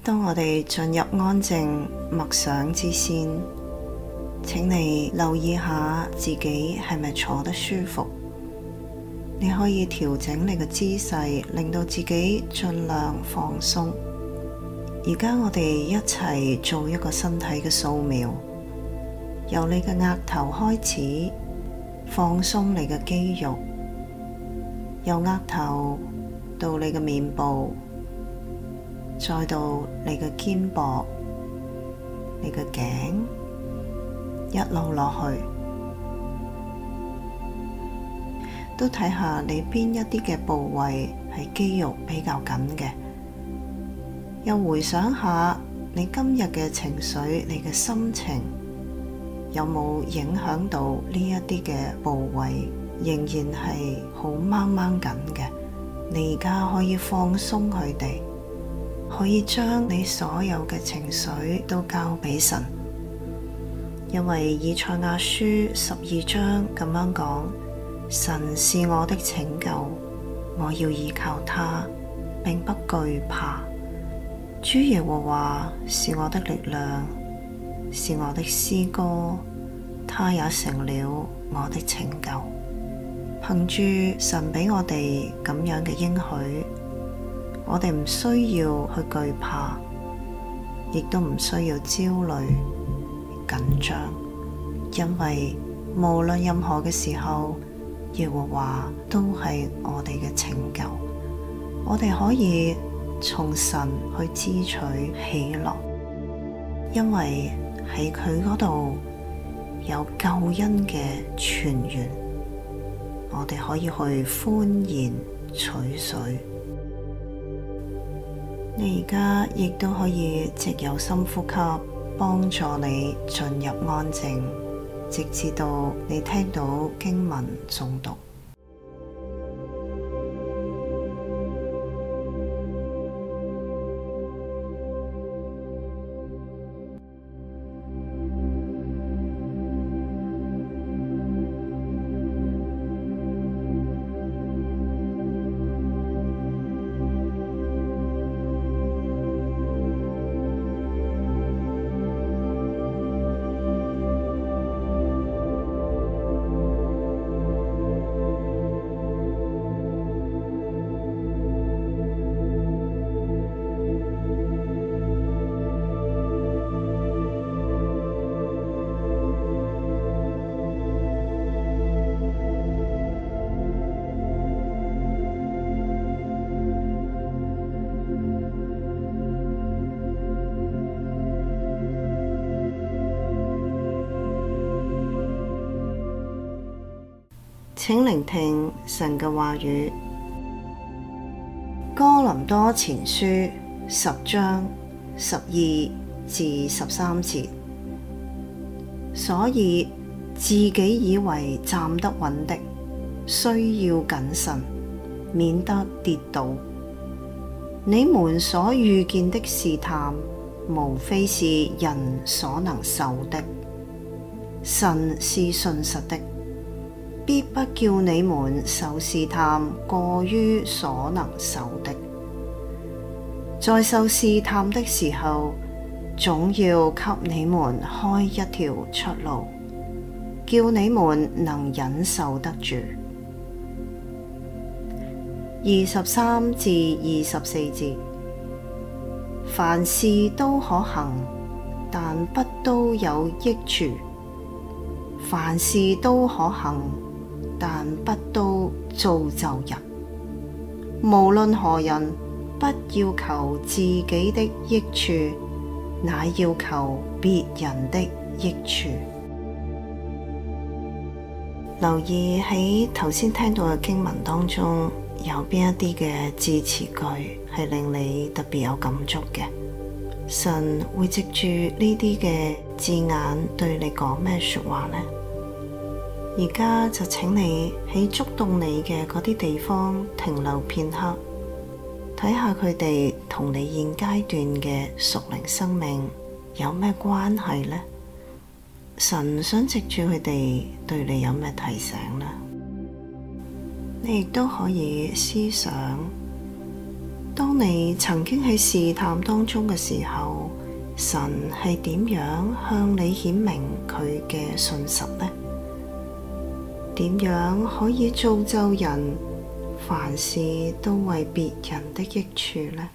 當我哋進入安靜默想之先，請你留意下自己係咪坐得舒服。你可以調整你嘅姿勢，令到自己盡量放鬆。而家我哋一齊做一個身體嘅掃描，由你嘅額頭開始放鬆你嘅肌肉，由額頭到你嘅面部，再到你嘅肩膊、你嘅頸，一路落去，都睇下你邊一啲嘅部位係肌肉比較緊嘅，又回想下你今日嘅情緒、你嘅心情，有冇影響到呢一啲嘅部位仍然係好掹掹緊嘅？你而家可以放鬆佢哋，可以將你所有嘅情緒都交俾神，因為以賽亞書12章咁樣講，神是我的拯救，我要依靠他，並不懼怕。主耶和華是我的力量，是我的詩歌，他也成了我的拯救。憑住神俾我哋咁樣嘅應許，我哋唔需要去懼怕，亦都唔需要焦慮緊張，因為無論任何嘅時候，耶和華都係我哋嘅拯救。我哋可以從神去支取喜樂，因為喺佢嗰度有救恩嘅泉源，我哋可以去歡然取水。你而家亦都可以藉由深呼吸幫助你進入安靜，直至到你聽到經文誦讀。請聆聽神嘅話語。哥林多前書10章12至13節。所以自己以為站得穩的，需要謹慎，免得跌倒。你們所遇見的試探，無非是人所能受的。神是信實的，必不叫你們受試探過於所能受的。在受試探的時候，總要給你們開一條出路，叫你們能忍受得住。23至24節。凡事都可行，但不都有益處；凡事都可行，但不都造就人。無論何人，不要求自己的益處，乃要求別人的益處。留意喺頭先聽到嘅經文當中，有邊一啲嘅字詞句係令你特別有感觸嘅？神會藉住呢啲嘅字眼對你講咩說話呢？而家就請你喺觸動你嘅嗰啲地方停留片刻，睇下佢哋同你現階段嘅屬靈生命有咩關係呢？神想藉住佢哋對你有咩提醒呢？你亦都可以思想，當你曾經喺試探當中嘅時候，神係點樣向你顯明佢嘅信實呢？點樣可以造就人，凡事都為別人的益處呢？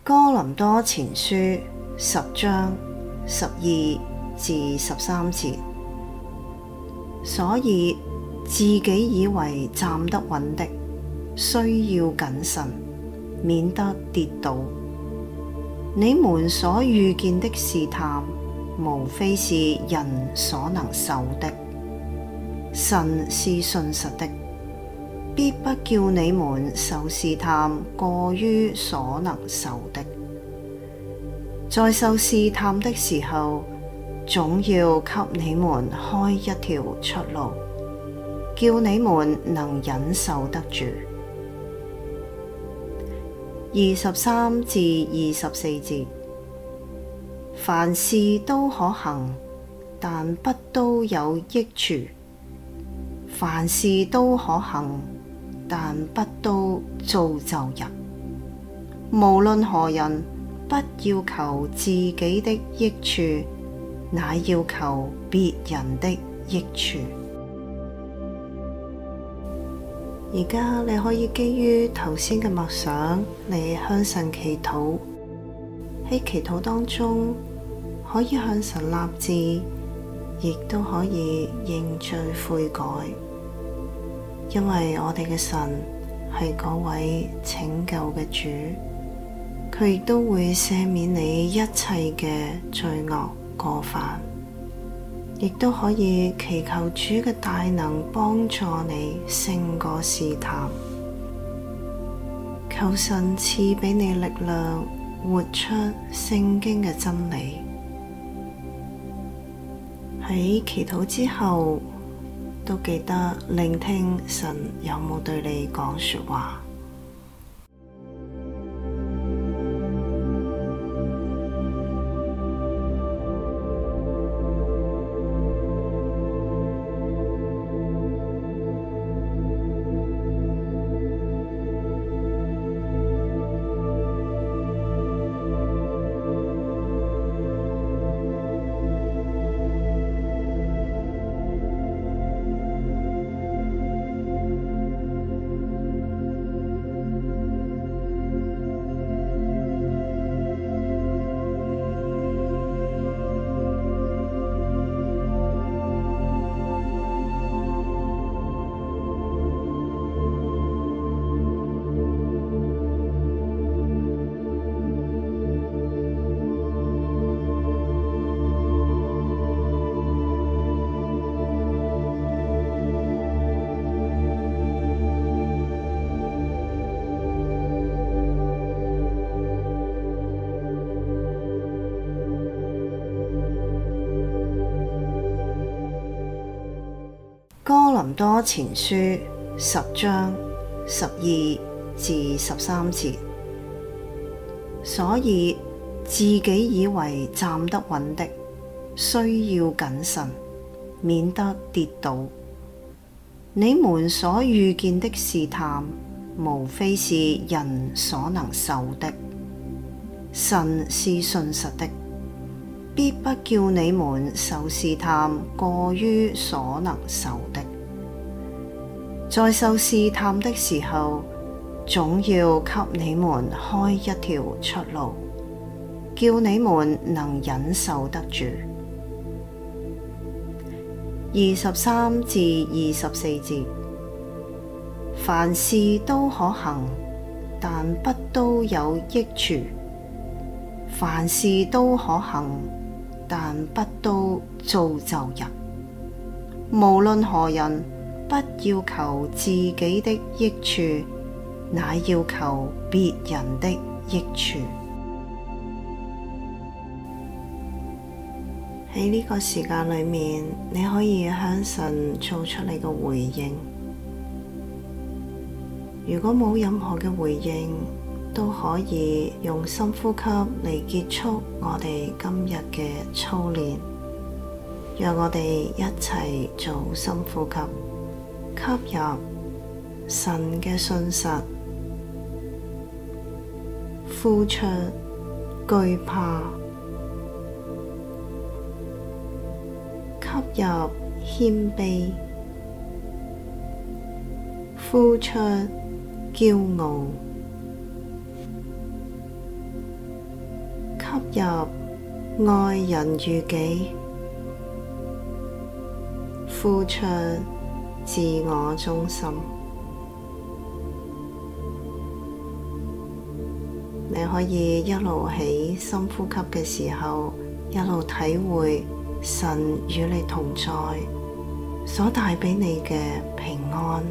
哥林多前書10章12至13節，所以自己以為站得穩的，需要謹慎，免得跌倒。你們所遇見的試探，無非是人所能受的。神是信實的，必不叫你們受試探過於所能受的。在受試探的時候，總要給你們開一條出路，叫你們能忍受得住。23至24節，凡事都可行，但不都有益處；凡事都可行，但不都造就人。無論何人，不要求自己的益處，乃要求別人的益處。而家你可以基於頭先嘅默想嚟向神祈禱，喺祈禱當中可以向神立志，亦都可以認罪悔改，因為我哋嘅神係嗰位拯救嘅主，佢亦都會赦免你一切嘅罪惡過犯，亦都可以祈求主嘅大能幫助你勝過試探，求神賜俾你力量，活出聖經嘅真理。喺祈禱之後，都記得聆聽神有冇對你講說話。哥林多前書10章12至13節，所以自己以為站得穩的，需要謹慎，免得跌倒。你們所遇見的試探，無非是人所能受的。神是信實的，必不叫你們受試探過於所能受的。在受試探的時候，總要給你們開一條出路，叫你們能忍受得住。23至24節，凡事都可行，但不都有益處；凡事都可行，但不都造就人。無論何人，不要求自己的益處，乃要求別人的益處。喺呢個時間裏面，你可以向神做出你嘅回應。如果冇任何嘅回應，都可以用深呼吸嚟結束我哋今日嘅操練。讓我哋一齊做深呼吸，吸入神嘅信實，呼出懼怕，吸入謙卑，呼出驕傲，吸入愛人如己，呼出自我中心。你可以一路喺深呼吸嘅時候，一路體會神與你同在所帶畀你嘅平安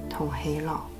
同喜樂。